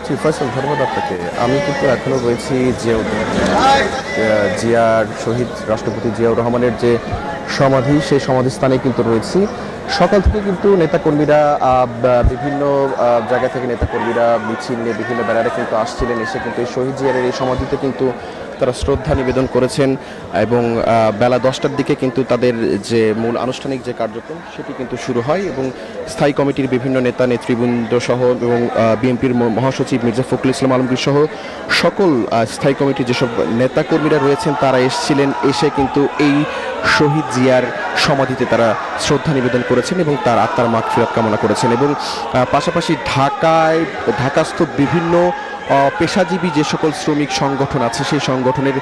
জি ফয়সাল, ধন্যবাদ আপনাকে। আমি কিন্তু এখনো রয়েছি জিয়ার শহীদ রাষ্ট্রপতি জিয়াউর রহমানের যে সমাধি, সেই সমাধিস্থানে কিন্তু রয়েছি। সকাল থেকে কিন্তু নেতাকর্মীরা বিভিন্ন জায়গা থেকে নেতাকর্মীরা মিছিল নিয়ে বিভিন্ন ব্যানারে কিন্তু আসছিলেন, এসে কিন্তু এই শহীদ জিয়ারের এই সমাধিতে কিন্তু তারা শ্রদ্ধা নিবেদন করেছেন এবং বেলা 10টার দিকে কিন্তু তাদের যে মূল আনুষ্ঠানিক যে কার্যক্রম সেটি কিন্তু শুরু হয় এবং স্থায়ী কমিটির বিভিন্ন নেতা নেতৃবৃন্দ সহ এবং বিএনপির মহাসচিব মির্জা ফখরুল ইসলাম আলমগীর সহ সকল স্থায়ী কমিটির যেসব নেতাকর্মীরা রয়েছেন তারা এসেছিলেন, এসে কিন্তু এই শহীদ জিয়ার সমাধিতে তারা শ্রদ্ধা নিবেদন করেছেন এবং তার আত্মার মাগফিরাত কামনা করেছেন। এবং পাশাপাশি ঢাকাস্থ বিভিন্ন পেশাজীবী যে সকল শ্রমিক সংগঠন আছে সেই সংগঠনের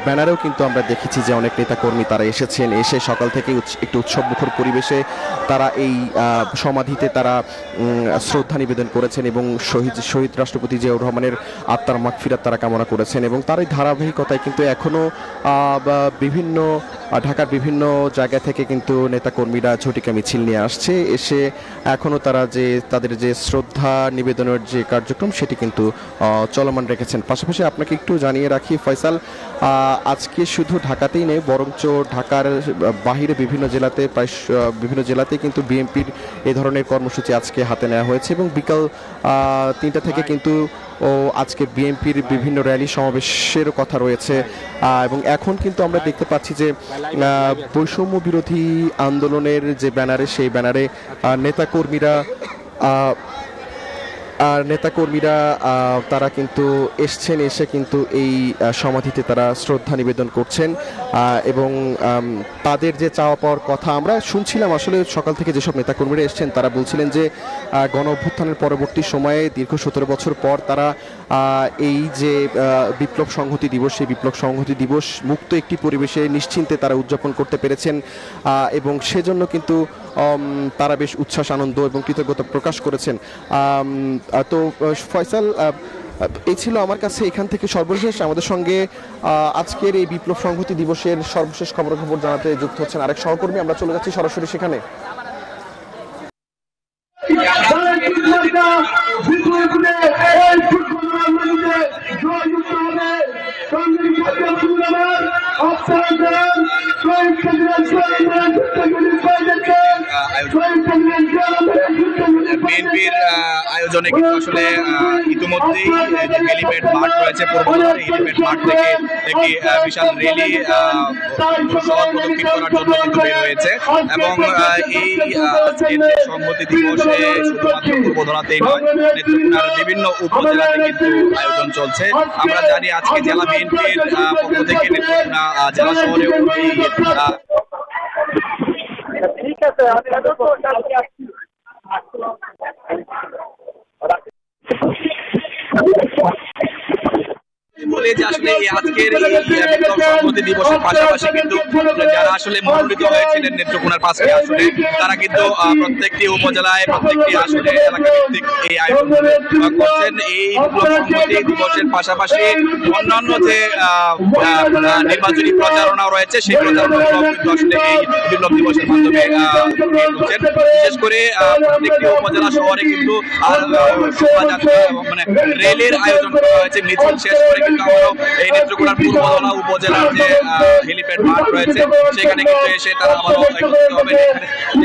ব্যানারেও কিন্তু আমরা দেখেছি যে অনেক নেতাকর্মী তারা এসেছেন, এসে সকাল থেকে একটু উৎসবমুখর পরিবেশে তারা এই সমাধিতে তারা শ্রদ্ধা নিবেদন করেছেন এবং শহীদ রাষ্ট্রপতি জিয়াউর রহমানের আত্মার মাগফিরাত তারা কামনা করেছেন। এবং তার এই ধারাবাহিকতায় কিন্তু এখনও ঢাকার বিভিন্ন জায়গা থেকে কিন্তু নেতাকর্মীরা ঝটিকা মিছিল নিয়ে আসছে, এসে এখনও তারা তাদের যে শ্রদ্ধা নিবেদনের যে কার্যক্রম সেটি কিন্তু চলমান রেখেছেন। পাশাপাশি আপনাকে একটু জানিয়ে রাখি ফয়সাল, আজকে শুধু ঢাকাতেই নেই, বরঞ্চ ঢাকার বাহিরে বিভিন্ন জেলাতে কিন্তু বিএনপির এই ধরনের কর্মসূচি আজকে হাতে নেওয়া হয়েছে এবং বিকাল 3টা থেকে কিন্তু আজকে বিএনপির বিভিন্ন র্যালি সমাবেশের কথা রয়েছে। এবং এখন কিন্তু আমরা দেখতে পাচ্ছি যে বৈষম্য বিরোধী আন্দোলনের যে ব্যানারে, সেই ব্যানারে নেতাকর্মীরা তারা কিন্তু এসে কিন্তু এই সমাধিতে তারা শ্রদ্ধা নিবেদন করছেন এবং তাদের যে চাওয়া পাওয়ার কথা আমরা শুনছিলাম। আসলে সকাল থেকে যেসব নেতাকর্মীরা এসছেন তারা বলছিলেন যে গণ অভ্যুত্থানের পরবর্তী সময়ে দীর্ঘ 17 বছর পর তারা এই যে বিপ্লব সংহতি দিবস, সেই বিপ্লব সংহতি দিবস মুক্ত একটি পরিবেশে নিশ্চিন্তে তারা উদযাপন করতে পেরেছেন এবং সেজন্য কিন্তু তারা বেশ উচ্ছ্বাস, আনন্দ এবং কৃতজ্ঞতা প্রকাশ করেছেন। তো ফয়সাল, এই ছিল আমার কাছে এখান থেকে সর্বশেষ। আমাদের সঙ্গে আজকের এই বিপ্লব সংহতি দিবসের সর্বশেষ খবর জানাতে যুক্ত হচ্ছেন আরেক সহকর্মী। আমরা চলে যাচ্ছি সরাসরি সেখানে। বিএনপির আয়োজনে কিন্তু আসলে ইতিমধ্যেই যে হেলিপ্যাড মাঠ রয়েছে পূর্ববাজার, হেলিপ্যাড মাঠ থেকে একটি বিশাল র্যালি শহর প্রদক্ষিণ করার জন্য কিন্তু বের হয়েছে এবং এই সংহতি দিবসে শুধুমাত্র পূর্বধরাতেই নয়, নেত্রকোনার বিভিন্ন উপজেলাতে কিন্তু আয়োজন চলছে। আমরা জানি আজকে জেলা বিএনপির পক্ষ থেকে নেত্রকোনা জেলা শহরেও ঠিক আছে বলে যে আসলে আজকের বিপ্লব সংহতি দিবসের পাশাপাশি কিন্তু যারা আসলে মনোনীত হয়েছিলেন নেত্রকোনার 5টি আসনে তারা কিন্তু প্রত্যেকটি উপজেলায় প্রত্যেকটি আসনে এলাকা ভিত্তিক এই আয়োজন করছেন। এই বিপ্লব সংহতি দিবসের পাশাপাশি অন্যান্য যে নির্বাচনী প্রচারণা রয়েছে সেই প্রচারণাগুলো কিন্তু আসলে এই বিপ্লব দিবসের মাধ্যমে করছেন। বিশেষ করে প্রত্যেকটি উপজেলা শহরে কিন্তু শোভাযাত্রা মানে র্যালির আয়োজন করা হয়েছে। মিছিল শেষ করে কিন্তু আমরাও এই নেত্রকোনার পূর্বধলা উপজেলার যে হেলিপ্যাড মাঠ রয়েছে সেখানে কিন্তু এসে তারা আবারও একত্রিত হবে।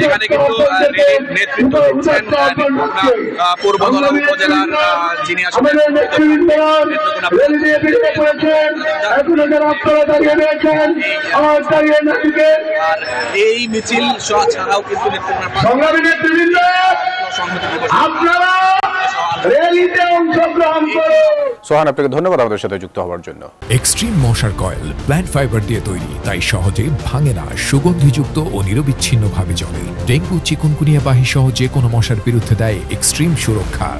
এখানে কিন্তু র্যালির নেতৃত্ব দিচ্ছেন নেত্রকোনা পূর্বধলা উপজেলার যিনি আসলে এই মিছিল ছাড়াও কিন্তু সোহান, আপনাকে ধন্যবাদ আমাদের সাথে যুক্ত হওয়ার জন্য। এক্সট্রিম মশার কয়েল প্ল্যান্ট ফাইবার দিয়ে তৈরি, তাই সহজে ভাঙে না, সুগন্ধিযুক্ত ও নিরবিচ্ছিন্নভাবে জ্বলে। ডেঙ্গু, চিকুনগুনিয়া বাহি সহ যে কোনো মশার বিরুদ্ধে দেয় এক্সট্রিম সুরক্ষা।